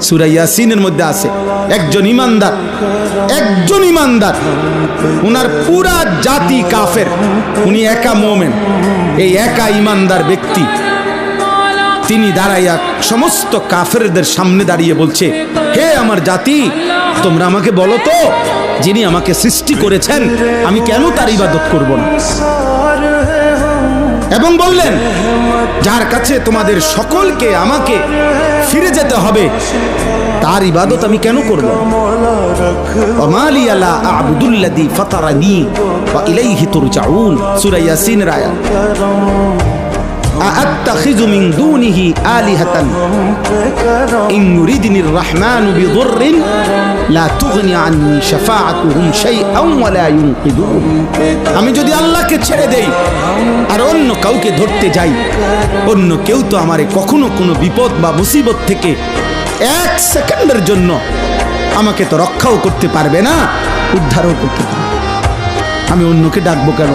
সূরা ইয়াসিনের মধ্যে আছে একজন ইমানদার উনার পুরা জাতি কাফের, উনি একা মুমিন। এই একা ইমানদার ব্যক্তি তিনি দাঁড়াইয়া সমস্ত কাফেরদের সামনে দাঁড়িয়ে বলছে, হে আমার জাতি, তোমরা আমাকে বলো তো, যিনি আমাকে সৃষ্টি করেছেন আমি কেন তার ইবাদত করব না? এবং বললেন, যার কাছে তোমাদের সকলকে আমাকে ফিরে যেতে হবে তার ইবাদত আমি কেন করব? ওয়ামালি আলা আবুদুল্লাযী ফাতারানি ওয়া ইলাইহি তুরজাউন, সূরা ইয়াসিনের আয়াত। আত্তাখিযু মিন দুনিহি আলিহাতান ইন ইউরিদনির রাহমানু বিদুররিন লা তুগনি আন্নি শাফাআতুহুম শাইআন ওয়া লা ইউনকিদুন। আমি যদি আল্লাহকে ছেড়ে দেই আর অন্য কাউকে ধরতে যাই, অন্য কেউ তো আমারে কখনো কোনো বিপদ বা মুসিবত থেকে এক সেকেন্ডের জন্য আমাকে তো রক্ষাও করতে পারবে না, উদ্ধারও করতে পারবে। আমি অন্যকে ডাকবো কেন?